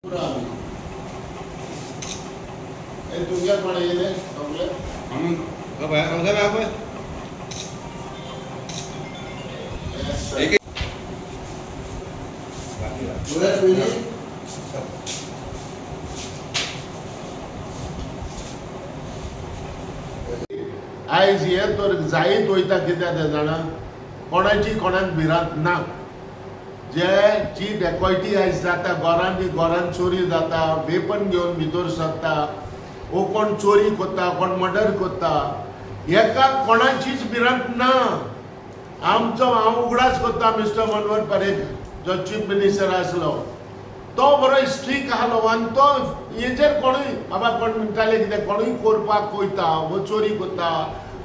तुझ्या पण येले सगळे आयज हे तर जायत वयता कित्याक ते जाणा कोणाची कोणाक भिरांत ना जी डेकॉयटी आयज जाता गोरान चोरी जाता वेपन घेवन भितर सरता वो कोण चोरी करता कोण मर्डर करता हेका कोणाचीच भिरांत ना। हांव उगडास करता मिस्टर मनोहर पर्रीकर जो चीफ मिनिस्टर आसलो तो बरो स्ट्रीक आसलो आनी तो हेजेर कोणूय बाबा कोण म्हणटाले कितें कोणूय करपाक वयता वो चोरी करता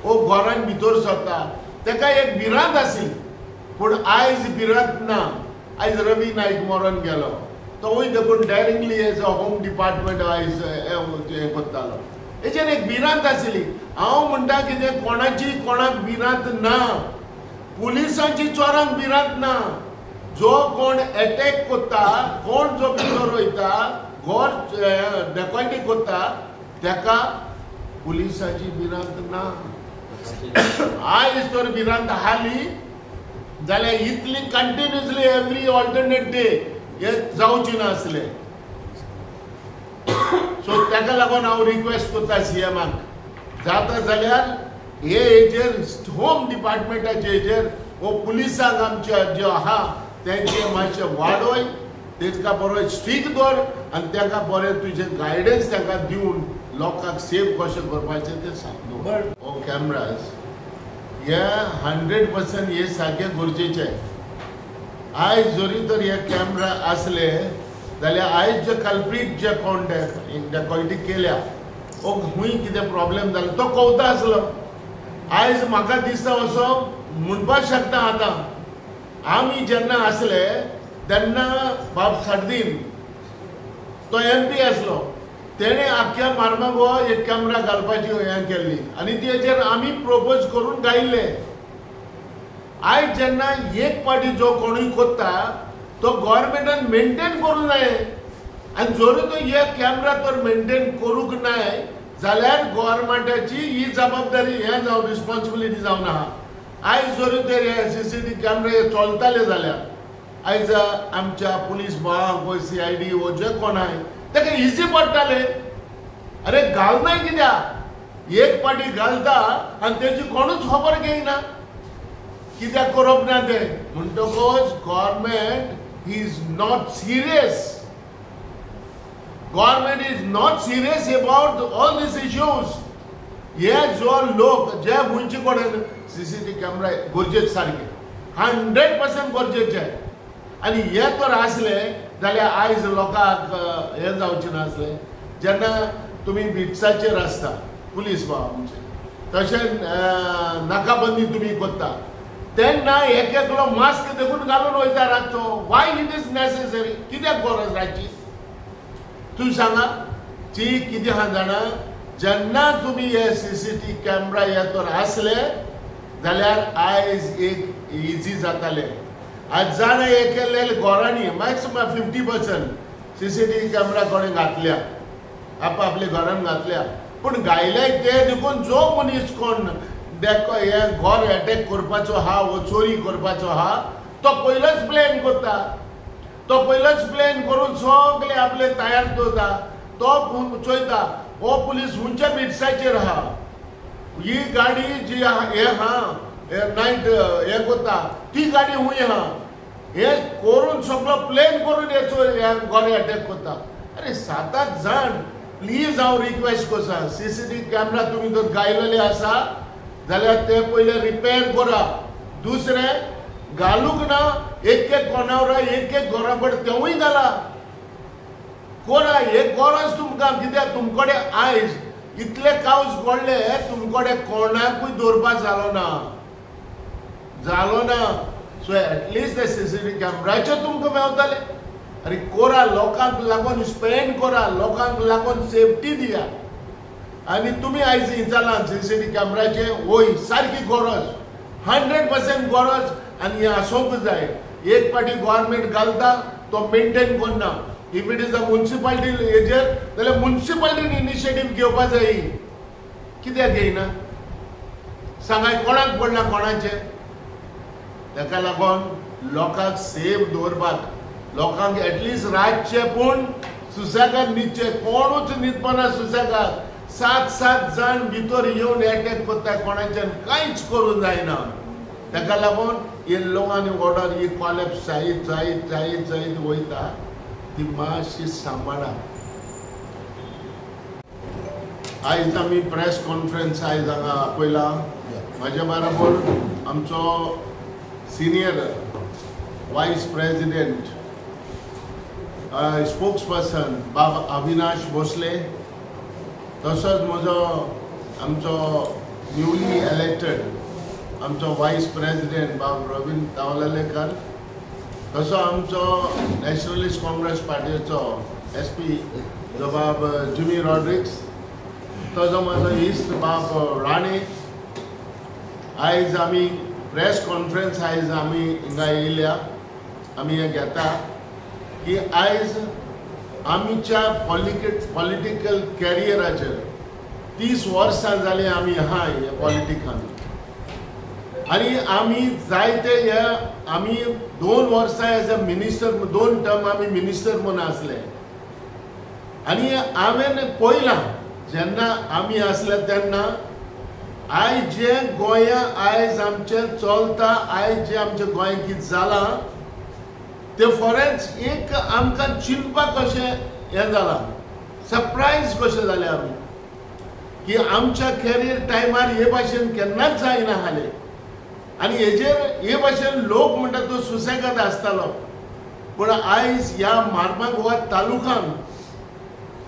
वो घरान भितर सरता तेका एक भिरांत आसली पूण आयज भिरांत ना। आयज रवी नायक मरण गेलो तोवूय देखून directly age a home department आयज हे करतालो हेजेर एक भिरांत आसली। हांव म्हणटा कितें कोणाची कोणाक भिरांत ना पुलिसांची चोरांक भिरांत ना। जो कोण अटॅक करता कोण जो भितर वयता घर डेकॉयटी करता तेका पुलिसांची भिरांत ना। आयज तर भिरांत आसली जाल्यार इतली कंटिन्युअसली एवरी ऑल्टरनेट डे हे जावची नासले। सो ताका लागून हांव रिक्वेस्ट करता सीएमाक जाता जाल्यार हे हेजेर होम डिपार्टमेंटाचे हेजेर वो पुलिसांक आमच्या जे आहा तेंचे मातशें वाडोय तेका बरो स्ट्रीक दवर आनी ताका बरें तुजें गायडन्स ताका दिवन लोकांक सेफ कशें करपाचें तें सांग। बट हो कॅमेराज हे 100% हे सारखे गरजेचे। आयज जरी तर हे कॅमेरा आसले जाल्यार आयज जे कल्प्रीट जे कोण डेकॉयटी केल्या वो खूंय कितें प्रॉब्लेम जालो तो कवता आसलो। आयज म्हाका दिसता असो म्हणपाक शकता आतां आमी जेन्ना आसले तेन्ना बाब सार्दीन तो MP आसलो तेणे आख्या मार्माक हो एक कॅमेरा घालपाची हें केल्ली आनी तेजेर आमी प्रोपोज करून गायिल्ले। आयज जेन्ना एक पाटी जो कोणूय करता तो गव्हर्मेंटान मेंटेन करूंक जाय आनी जर तो हे कॅमेरा तर मेंटेन करूंक नाय जाल्यार गव्हर्मेंटाची ही जबाबदारी हें जावन रिस्पॉन्सिबिलिटी जावन आहा। आयज जर तर हे CCTV कॅमेरा हे चलताले जाल्यार आयज आमच्या पुलीस भावाक CID वो जे कोण आहाय तेका इजी पडटाले। अरे घालनाय कित्याक एक पाटी घालता आनी तेजी कोणूच खबर घेयना कित्याक करप ना ते म्हणटकच government is not serious. Government is not serious about all these issues. हे जो लोक जे हुंयचे कडेन CCTV कॅमेरा गरजेचे सारखे 100% गरजेचे आनी हे तर आसले जाल्यार आयज लोकांक हे जावचे नासले। जेन्ना तुमी बिट्साचेर आसता पुलीस भाव आमचे तशें नाकाबंदी तुमी करता तेन्ना एक एकलो मास्क देखून घालून वयता रातचो। वाय इट इज नेसेसरी कित्याक गरज रातची तूं सांगा ती कितें आहा जाणा जेन्ना तुमी हे CCTV कॅमेरा हे तर आसले जाल्यार आयज एक इजी जाताले। आज जाणा एक घरांनी मॅक्सिमम 50% CCTV कॅमेरा कोणे घातल्या आपल्या घरान घातल्या पूण गायले ते देखून जो मनीस कोण हे घर अटॅक करपाचो आहा वो चोरी करपाचो आहा तो पयलोच प्लॅन करता। तो पयलोच प्लॅन करून सगळे आपले तयार दवरता तो चोयता हो पुलीस हुंच्या बिट्साचेर आहा ही गाडी जी हे आहा नायट हे करता ती गाडी हुंय आहा हे करून सगळो प्लॅन करून हे गोरे अटॅक करता। अरे 7-8 जाण प्लीज हांव रिक्वेस्ट करता CCTV कॅमेरा तुमी जर गायलेले आसा जाल्यार ते पयले रिपेर करा। दुसरे घालूंक ना एक कोणावर एक घरा कडेन तेवूय घाला करा। हे गरज तुमकां कित्याक तुमकडे आयज इतले कावज पडले तुमकडे कोणाकूय दवरपाक जालो ना। सो एटलिस्ट ते CCTV कॅमेराचे तुमकां मेवताले। अरे कोरा लोकांक लागून स्पेंड करा लोकांक लागून सेफ्टी दिया आनी तुमी आयज इंचाला CCTV कॅमेराचे वय सारकी गरज 100% गरज आनी हे आसोंक जाय। एक पाटी गव्हर्मेंट घालता तो मेंटेन करना if it is the municipality एजर जाल्यार म्युनिसिपालिटीन इनिशिएटीव घेवपा जाय. कित्याक घेयना सांगाय कोणाक पडना कोणाचे. ताका लागून लोकांक सेफ दवरपाक लोकांक एटलिस्ट रातचे पूण सुसेगाद न्हिदचे. कोणूच न्हिदपना सुसेगाद. 7 जाण भितर येवन अटॅक करता कोणाच्यान कांयच करूंक जायना. ताका लागून हे लॉ आनी ऑर्डर ही कॉलेप्स जायत जायत जायत जायत वयता. ती मातशी सांबाळा. आयज आमी प्रेस कॉन्फरन्स आयज हांगा आपयला. म्हाज्या बरोबर आमचो सिनियर वायस प्रेसिडेंट स्पोक्स पर्सन बाब अविनाश भोसले. तसोच म्हजो आमचो न्यूली इलेक्टेड आमचो वायस प्रेसिडेंट बाब रवींद्र तावलेकर. तसो आमचो नॅशनलिस्ट काँग्रेस पार्टीचो SP जो बाब जिमी रॉड्रिक्स. तसो म्हजो इश्ट बाब राणे. आयज आमी प्रेस कॉन्फरन्स आयज आमी हिंगा येयल्या. आमी हें घेता की आयज आमच्या पॉलिटिकल कॅरियराचेर 30 वर्सां जालीं आमी आहा ह्या पॉलिटिकान. आनी आमी जायते हे आमी 2 वर्सां एज अ मिनिस्टर 2 टर्म आमी मिनिस्टर म्हणून आसले. आनी हांवें पळयलां जेन्ना आमी आसले तेन्ना आयज जे गोंया आयज आमचें चलता आयज जे आमच्या गोंयांत कितें जालां ते फॉरेंच एक आमकां चिंतपाक कशें हें जालां. सरप्रायज कशें जाले आमी की आमच्या कॅरियर टायमार हे भाशेन केन्नाच जायना हाले. आनी हेजेर हे भाशेन लोक म्हणटा तो सुसेगाद आसतालो. पूण आयज ह्या मार्मागोवा तालुकान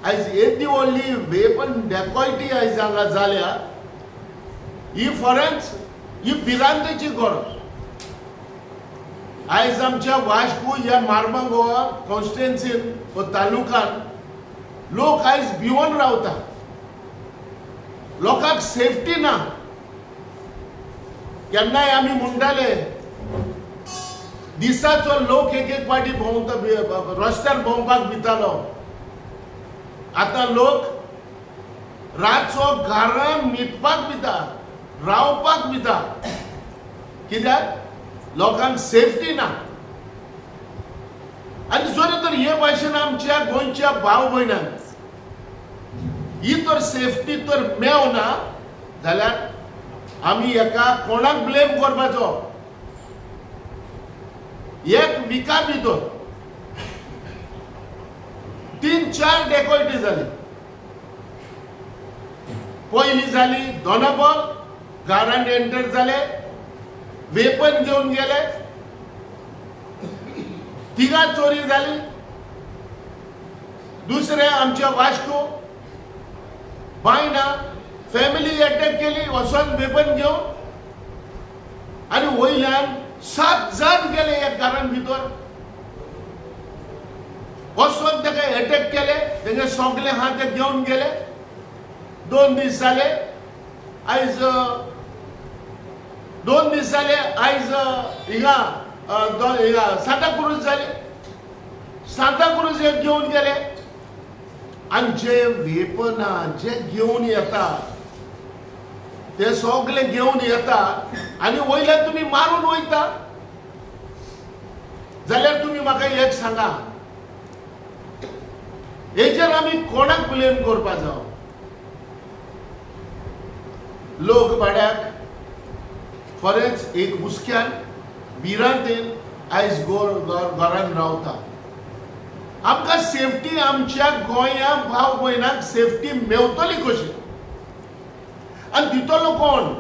आयज येदी व्हडली वेपन डेकॉयटी आयज हांगा जाल्या. ही फॉरेंच ही भिरांतेची गरज. आयज आमच्या वास्को ह्या मार्मागोवा कॉन्स्टिट्युएन्सीन व तालुकान लोक आयज भिवून रावता. लोकांक सेफ्टी ना. केन्नाय आमी म्हणटाले दिसाचो लोक एक पाटी भोंवता रस्त्यार भोंवपाक भितालो. आतां लोक रातचो घरान न्हिदपाक भिता रावपाक भिता. कित्याक लोकांक सेफ्टी ना. आनी जर तर हे भाशेन आमच्या गोंयच्या भाव भयणांक ही तर सेफ्टी तर मेवना जाल्यार आमी हेका कोणाक ब्लेम करपाचो. एक विका भितर 3-4 डेकॉयटी जाली. पयली जाली दोनाबॉल घरांत एंटर जाले वेपन घेवन गेले. 3 चोरी जाली. दुसरे आमच्या वास्को बायना फॅमिली अटॅक केली वचून वेपन घेवन. आनी वयल्यान 7 जाण गेले एक घरान भितर. वचून ताका अटॅक केले. तेगे सगळे हा ते घेवन गेले. 2 दीस जाले. आयज 2 दीस जाले. आयज हिंगा सांताक्रूज जाले. सांताक्रूज एक घेवन गेले. आनी जे वेपना जे घेवन येता ते सगळे घेवन येता आनी वयल्यान तुमी मारून वयता जाल्यार तुमी म्हाका एक सांगा हेजेर आमी कोणाक ब्लेम करपा जाय. लोक भाड्याक फरेंच एक हुस्क्यान भिरांतेन आयज घरान रावता. आमकां सेफ्टी आमच्या गोंया भाव भयणांक सेफ्टी मेवतली कशी. आनी दितलो कोण.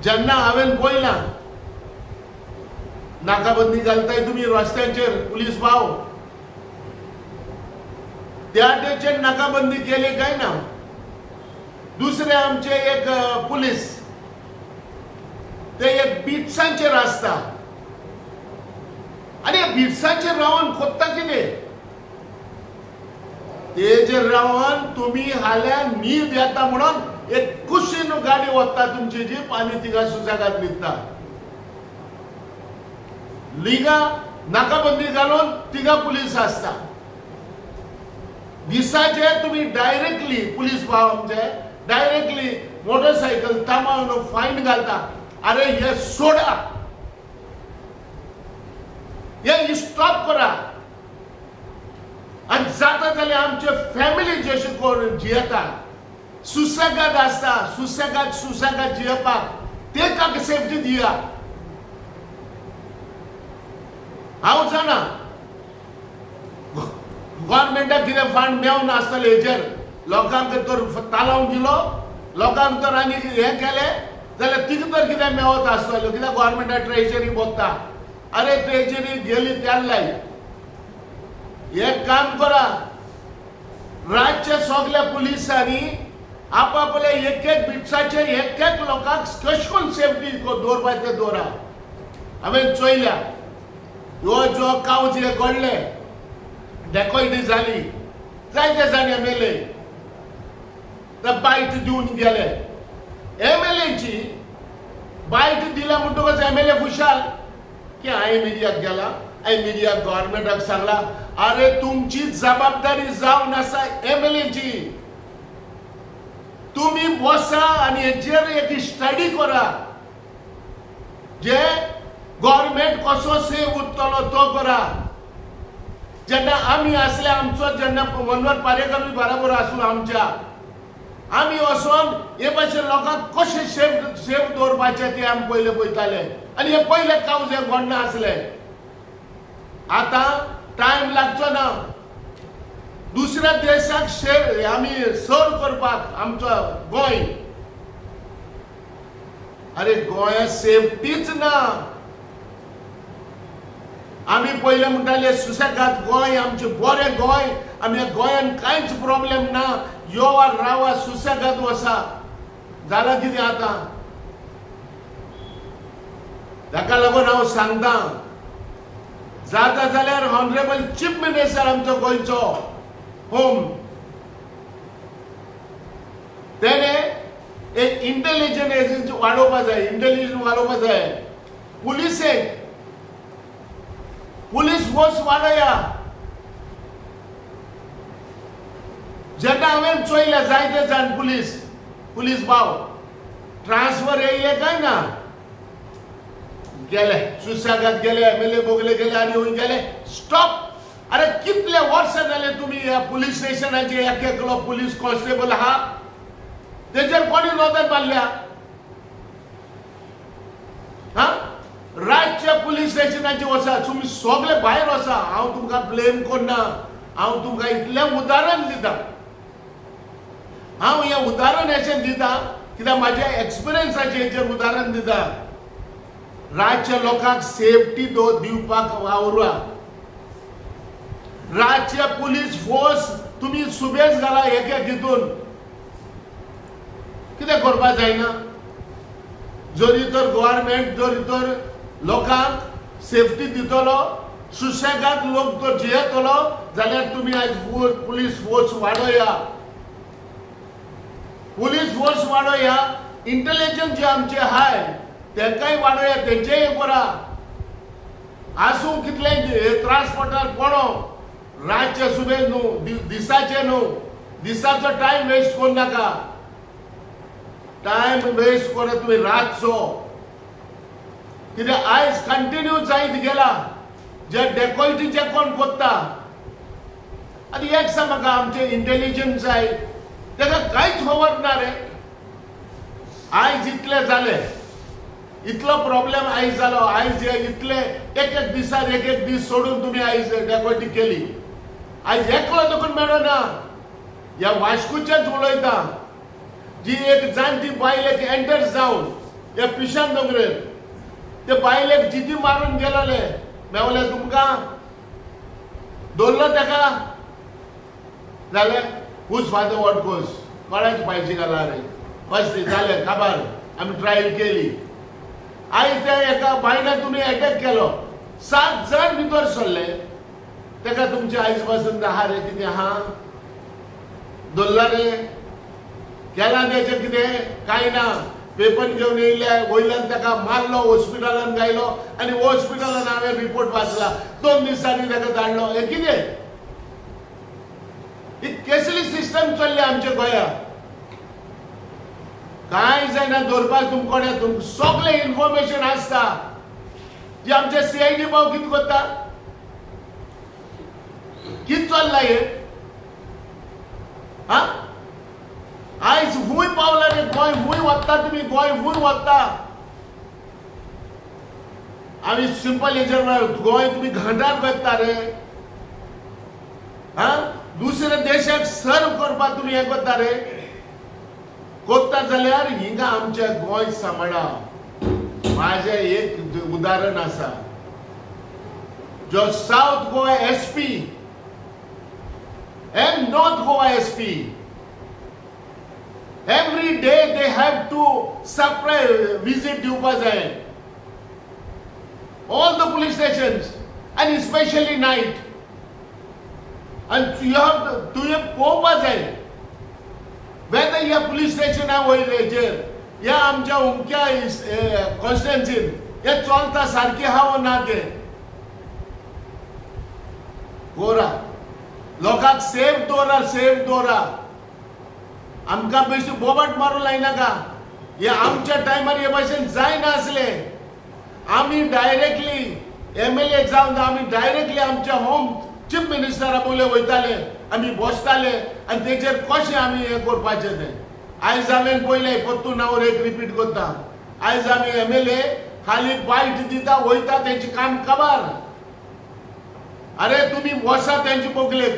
जेन्ना हांवें पळयलां नाकाबंदी घालताय तुमी रस्त्यांचेर पुलीस भाव त्या तेचेर नाकाबंदी केली काय ना. दुसरे आमचे एक पुलीस ते एक बिट्सांचेर आसता आनी बिट्सांचेर रावन कोत्ता कितें. तेजेर रावन तुमी हाल्या न्हीद येता म्हणून एक कुशीन गाडी वता तुमची जीप आनी तिका सुसेगाद न्हिदता. लिगा नाकाबंदी घालून 3 पुलीस आसता. दिसाचे तुम्ही डायरेक्टली पुलीस भाव आमचे डायरेक्टली मोटरसायकल थांबवून फायन घालता. अरे हे सोडा, हे स्टॉप करा. आणि जाता जाल्यार आमचे फॅमिली जशे कोण जियेता सुसेगाद आसता, सुसेगाद जियेपाक तेका सेफ्टी दिया. हांव जाणा गव्हर्नमेंटाक कितें फंड मेळून आसतले हेचेर लोकांक तर तालाव दिलो, लोकांक तर आनी हे केलें जाल्यार तिका तर कितें मेळत आसतलो. कित्याक गव्हर्नमेंटाक ट्रेजरी बोगता. अरे ट्रेजरी गेली त्याल्लाई. एक काम करा, राज्य सगळ्या पुलिसांनी आपापले एक बिट्साचे एक लोकांक कशें करून सेफ्टी दवरपाचें ते दवरा. हांवें चोयल्या ह्यो जो कावज हे घडले, डेकोयटी जाली, जायते जाण एमएलए बायट दिवन गेले. एमएलएची बायट दिल्या म्हणटकच एमएलए खुशाल की हांवें मिडियाक गेला, हांवें मिडियाक गव्हर्नमेंटाक सांगला. अरे तुमची जबाबदारी जावन आसा एमएलएची. तुम्ही बसा आणि हेचेर एक स्टडी करा. जे गव्हर्नमेंट कसो सेव उरतलो तो करा. जेन्ना आमी आसले आमचो जेन्ना मनोहर पारेकरूय बरोबर आसूं आमच्या, आमी वचोन हे भाशेन लोकांक कशें सेफ दवरपाचें ते आमी पयले पळयताले. आनी हे पयले कावज हे घडना आसले. आतां टायम लागचो ना. दुसऱ्या देशाक आमी सर्व करपाक आमचो गोंय. अरे गोंया सेफ्टीच ना. आमी पयले म्हणटाले सुसेगाद गोंय, आमचें बरें गोंय, आमी गोंयान कांयच प्रॉब्लेम ना, योवा रावा सुसेगाद वसा. जालां कितें आतां? ताका लागून हांव सांगता, जाता जाल्यार ऑनरेबल चीफ मिनिस्टर आमचो गोंयचो होम तेणे एक इंटेलिजन्स एजन्सी वाडोवपा जाय. इंटेलिजन्स वाडोवपा जाय. पुलीस फोर्स वाडया. जेन्ना हांवें चोयले जायते जाण पुलीस भाव ट्रान्सफर येयले काय ना, गेले सुसेगाद गेले, एमएलए बोगले गेले आनी हूंय गेले. स्टॉप. अरे कितले वर्ष जाले तुम्ही ह्या पुलीस स्टेशनाचे एक एकलो पुलीस कॉन्स्टेबल आहा, तेजेर कोणी नदर मारल्या? हा, राज्य पुलीस स्टेशनाचे वचा, तुम्ही सगळे भायर वचा. हांव तुमकां ब्लेम करना. हांव तुमकां इतलें उदाहरण दिता. हांव हें उदाहरण अशें दिता कित्याक म्हाज्या एक्सपिरियन्साचें हेचेर उदाहरण दिता. राज्य लोकांक सेफ्टी दिवपाक वावरा. राज्य पुलीस फोर्स तुम्ही सुबेज घाला एक हितून. कितें करपा जायना? जरी तर गव्हर्नमेंट जरी तर लोकांक सेफ्टी दितलो, सुसेगाद लोक जर जियेतलो जाल्यार तुम्ही आज पुलीस फोर्स वाडोया. पुलीस फोर्स वाडोया. इंटेलिजन्स जे आमचे हाय तेंकाय वाडोया, तेंचेय करा. आसूं कितले त्रास पडटा पडो. राज्य सुबेज न्हू, दिसाचे न्हू. दिसाचो टाइम वेस्ट करू नाका. टाइम वेस्ट करत तुम्ही रातचो. कित्याक आयज कंटिन्यू जायत गेला जे डेकोयटीचे कोण कोत्ता. आनी एक सांग म्हाका, आमचे इंटेलिजन्स जाय तेका कांयच खबर ना रे. आयज इतले जाले, इतलो प्रॉब्लेम आयज जालो. आयज इतले एक दिसार एक दीस सोडून तुम्ही आयज डेकोयटी केली. आयज एकलो देखून मेळना. ह्या वास्कोचेच उलयता. जी एक जाणटी बायलेक एंटर जावन ह्या पिशान दोंगरेर ते बायलेक जिती मारून गेलोले, मेवले तुमकां दवरलो तेका जाल्यार हुज फादर वॉट गोज कोणाचे पायचे घाला रे. बस जाले काबार. आमी ट्रायल केली. आयज त्या एका बायलाक तुमी अटॅक केलो. 7 जण भितर सरले. तेका तुमचे आयज पासून आहा रे कितें आहा? दवरला रे. केला तेचे कितें? कांय ना. पेपर घेवन येयले वयल्यान ताका मारलो हॉस्पिटलान गायलो आनी हॉस्पिटलान हांवें रिपोर्ट वाचला 2 दिसांनी ताका धाडलो हे कितें ही कसली सिस्टम चल्ली आमच्या गोंयांत काय जायना दवरपाक तुमकोडे सगळे इन्फॉर्मेशन आसता जे आमचे सीआयडी भाव कितें करता कितें चल्ला हे हा आयज खूंय पावला रे गोंय खूंय वता तुमी गोंय खूंय वता आमी सिंपल हेजेर गोंय तुमी घांटार करता रे हा दुसऱ्या देशाक सर्व करपाक तुमी हे करता रे कोत्ता जाल्यार हिंगा आमचे गोंय सांबाळा माझे एक उदाहरण आसा जो south Goa SP and North Goa SP. Every day they have to visit Dupazai. All the police stations and especially night. And you have to Popazai. Whether you have police station or jail, या आमच्या उमक्या कॉन्स्टिट्युएन्सीन हे चलता सारखे हाव ना ते गोरा लोकांक safe दवरा आमकां बेश्टी बोबाट मारूं लायनाका हे आमच्या टायमार हे भाशेन जायनासले आमी डायरेक्टली एमएलए जावन आमी डायरेक्टली आमच्या होम चीफ मिनिस्टरा बोले वयताले आमी बसताले आनी तेचेर कशें आमी हें करपाचें तें आयज हांवें पयलें परतून हांव एक रिपीट करता आयज आमी एमएलए खाली बायट दिता वयता तेंची काम काबार अरे तुम्ही बसा त्यांची बोगलेत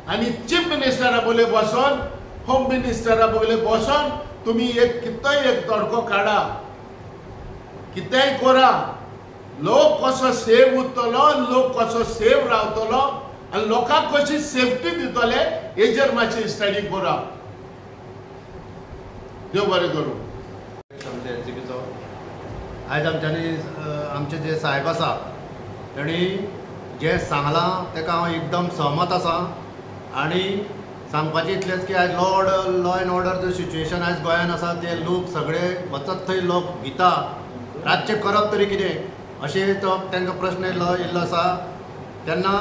आणि चीफ मिनिस्टरा बोले बसोन होम मिनिस्टरा बोले बसोन तुम्ही एक कितय एक तडको काढा कितेंय करा लोक कसो सेफ उरतलो लोक कसो सेफ रावतलो आणि लोकांक कशी सेफ्टी दितले हेजेर मातशी स्टडी करा देव बरें करूं आयज आमचे जे साहेब आसा तांणी जे सांगलां तेका हांव एकदम सहमत आसा आनी सांगपाचें इतलेंच की आयज लॉ एंड ऑर्डर जो सिच्युएशन आयज गोंयांत आसा ते लोक सगळे वचत थंय लोक भिता रातचें करप तरी कितें अशें तो तांकां प्रश्न येयल्लो आसा तेन्ना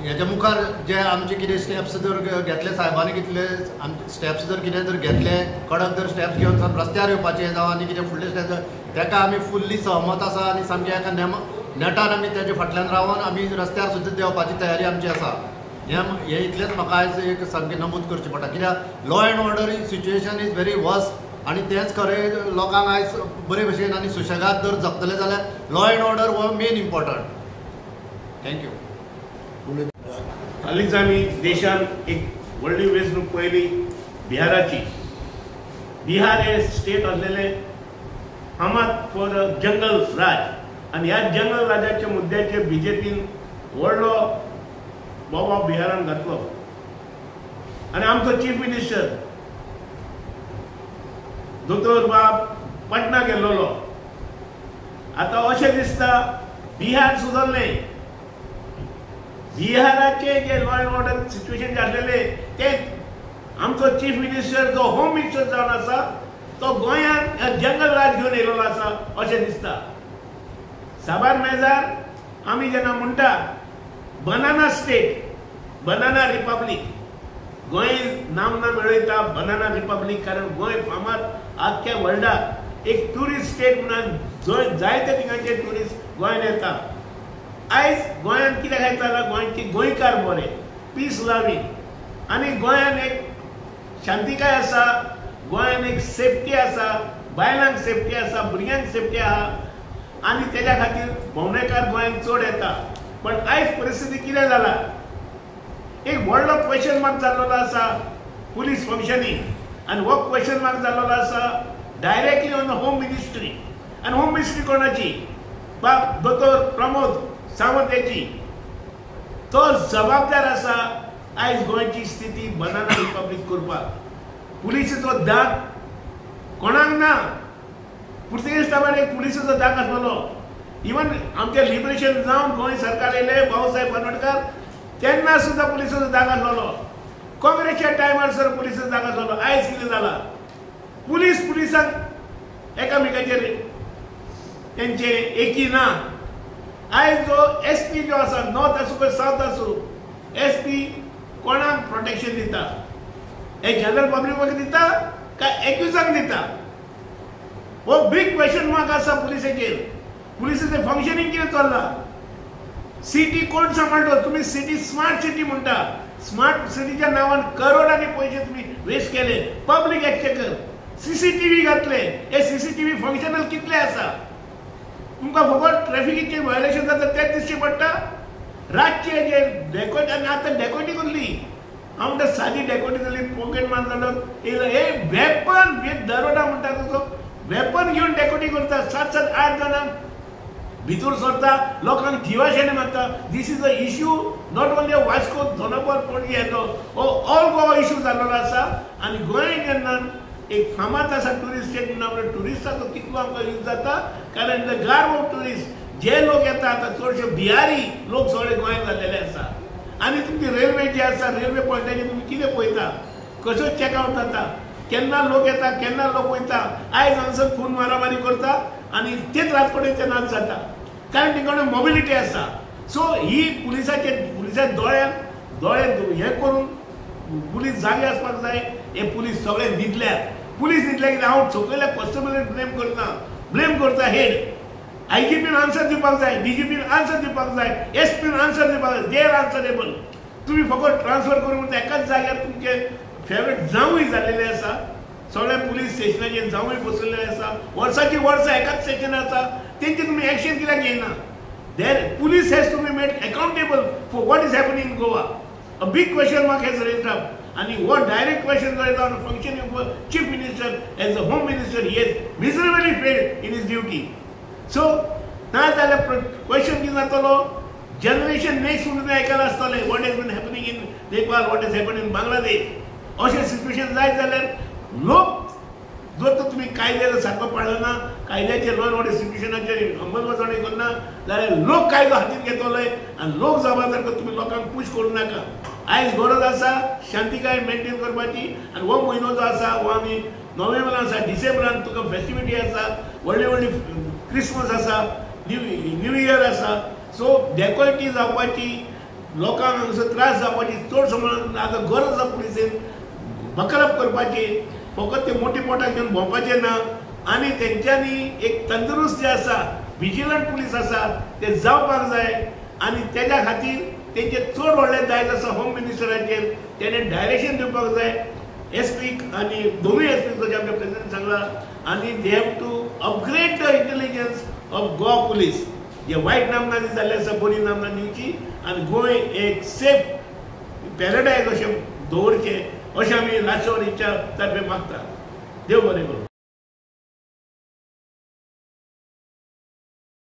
हेज्या मुखार जे आमचे कितें स्टेप्स जर घेतले साहेबांनी कितले स्टेप्स जर कितें जर घेतले कडक जर स्टेप्स घेवन रस्त्यार येवपाचें जावं आनी कितें फुडले स्टेप्स तेका आमी फुल्ली सहमत आसा आनी सामकें एका नेटान आमी तेजे फाटल्यान रावन आमी रस्त्यार सुद्दां देवपाची तयारी आमची आसा हे इतलेंच म्हाका आयज एक सामकें नमूद करचें पडटा कित्याक law end order situation is very worst आनी तेंच खरें लोकांक आयज बरे भशेन आनी सुशेगाद जर जगतले जाल्यार लॉ एंड ऑर्डर हो मेन इम्पॉर्टंट थँक्यू हालींच आमी देशान एक व्हडली वेंचणूक पळयली बिहाराची बिहार हे स्टेट आसलेले फामाद फॉर जंगल राज आनी ह्या जंगल राजाच्या मुद्द्याचेर बीजेपीन व्हडलो बोबाव बिहारान घातलो आनी आमचो चीफ मिनिस्टर दोतोर बाब पटना गेल्लो आतां अशें दिसता बिहार सुदरलें बिहाराचे जे लॉ एंड ऑर्डर सिच्युएशन जे आसलेले ते आमचो चीफ मिनिस्टर जो होम मिनिस्टर जावन आसा तो गोंयांत जंगल राज घेवन येयलो आसा अशें दिसता साबार मेजार आमी जेन्ना म्हणटा banana state banana republic Goa नामना मेळयता बनाना रिपब्लीक कारण गोंय फामाद आख्ख्या वर्ल्डाक एक ट्युरिस्ट स्टेट म्हणून जायते ठिकाणचे ट्युरिस्ट गोंयांत येता आयज गोंयांत कित्याक येता जाल्यार गोंयचे गोंयकार बरे पीस लवींग आनी गोंयांत एक शांतिकाय आसा गोंयांत एक सेफ्टी आसा बायलांक सेफ्टी आसा भुरग्यांक सेफ्टी आहा आनी तेज्या खातीर भोंवडेकार गोंयांत चड येता पण आयज परिस्थिती कितें जाला एक व्हडलो क्वेश्चन मार्क जाल्लो आसा पुलीस फंक्शनींग आनी हो क्वेश्चन मार्क जाल्लो आसा directly on the home ministry आनी होम मिनिस्ट्री कोणाची बाब दोतोर प्रमोद सावंत याची तो जबाबदार आसा आयज गोंयची स्थिती बनाना रिपब्लीक करपाक पुलिसेचो दाग कोणाक ना पुर्तुगेज टायमार एक पुलिसेचो दाग आसलो इवन आमचें लिबरेशन जावन गोंय सरकार येयलें भाऊसाहेब बांदोडकर तेन्ना सुद्दां पुलिसेचो दाग आसलो काँग्रेसच्या टायमार सर पुलिसेचो दाग आसलो आयज कितें जाला पुलिसांक एकामेकाचेर तेंचे एकी ना. आयज जो SP जो आसा, नॉर्थ आसूं काय सावथ आसूं, SP कोणाक प्रोटेक्शन दिता? एक जनरल पब्लिक दिता काय एक्युजांक दिता? हो बिग क्वेश्चन मार्क आसा पुलिसाचेर. पुलिसाचें फंक्शनिंग कितें चल्लां? सिटी कोण सांबाळटलो? तुम्ही सिटी स्मार्ट सिटी म्हणटा. स्मार्ट सिटीच्या नांवान करोडांनी पयशे तुम्ही वेस्ट केले. पब्लिक एक्सचेकर, CCTV घातले. हे CCTV फंक्शनल कितले आसा? तुमकां खबर ट्रॅफिकीचे व्हायोलेशन जाता तेच दिश्टी पडटा. रातचे जे डेकोट आनी आतां डेकोटी करली, हांव म्हणटा सादी डेकोटी जाली, पॉकेट मार जालो, हे वेपन दरोडा म्हणटा तसो वेपन घेवन डेकोटी करता. 7-8 जाणांक भितर सरता, लोकांक जिवाशेने मारता. This is a issue not only Vasco धोनापर पणजी येतो, हो ऑल गोवा इश्यू जाल्लो आसा. आनी गोंय जेन्ना एक फामाद आसा टुरिस्ट स्टेट म्हणून टुरिस्टाचो कितलो आमकां यूज जाता, कारण द गार्व ऑफ टुरिस्ट जे लोक येता आतां चडशे बिहारी लोक सगळे गोंयांत जाल्लेले आसा. आनी तुमची रेल्वे जी आसा, रेल्वे पॉयंटाचेर तुमी कितें पळयता, कशो चेकआउट जाता, केन्ना लोक येता केन्ना लोक वयता. आयज हांगसर खून मारामारी करता आनी तेच रातपडेचे नाच जाता, कारण तेंकडे मोबिलिटी आसा. सो ही पुलिसाच्या दोळे हे करून पुलीस जागे आसपाक जाय. हे पुलीस सगळे न्हिदल्या. पुलीस न्हिदल्या कितें हांव सकयल्या कस्टमर ब्लेम करता हेड. IGPन आन्सर दिवपाक जाय, DGPन आन्सर दिवपाक जाय, SPन आन्सर दिवपाक जाय. They are answerable. तुम्ही फकत ट्रान्सफर करून एकाच जाग्यार तुमचे फेवरेट जावूय जाल्लेले आसा. सगळ्या पुलीस स्टेशनाचेर जावूय बसयल्ले आसा. वर्साची वर्सां एकाच स्टेशन आसा, तेंची तुमी एक्शन कित्याक घेयना? There police has to be made accountable for what is happening in Goa. A big question mark has raised up. आणि वो डायरेक्ट क्वेश्चन जो येता on functioning of chief minister as a home minister, he has miserably failed in his duty. So ना जाल्यार question कितें जातलो? Generation next म्हणून आयकला आसतले what has been happening in Nepal, what has happen in Bangladesh. अशें सिच्युएशन जायत जाल्यार लोक जर तर तुम्ही कायद्याचा सारको पाळना, कायद्याचे लॉ अँड ऑर्डर सिच्युएशनाचेर अंमलबजावणी करना, जाल्यार लोक कायदो हातीन घेतले आनी लोक जबाबदार तुम्ही लोकांक पुश करूं नाका. आयज गरज आसा शांतीकाय मेंटेन करपाची. आनी हो म्हयनो जो आसा हो आमी नोव्हेंबरान आसा, डिसेंबरान तुका फेस्टिविटी आसा, व्हडली व्हडली क्रिसमस आसा, न्यू इयर आसा. सो डेकोल्टी जावपाची, लोकांक हांगसर त्रास जावपाची चड समज आतां गरज आसा पुलिसेन बकरप करपाची. फकत ते मोठी पोटां घेवन भोंवपाचें ना. आनी तेंच्यांनी एक तंदुरुस्त जे आसा विजिलंट पुलीस आसा ते जावपाक जाय. आनी तेज्या खातीर तेंचे चड व्हडलें दायज आसा होम मिनिस्टराचेर. तेणें डायरेक्शन दिवपाक जाय SP आनी दोनूय SP जशें आमच्या प्रेसिडेंट सांगला. आनी they have to upgrade the intelligence of Goa police. जे वायट नामना जाल्ले आसा बरी नामना दिवची आनी गोंय एक सेफ पॅराडायज अशें दवरचें, अशें आमी राष्ट्रवादीच्या तर्फे मागता. देव बरें करूं.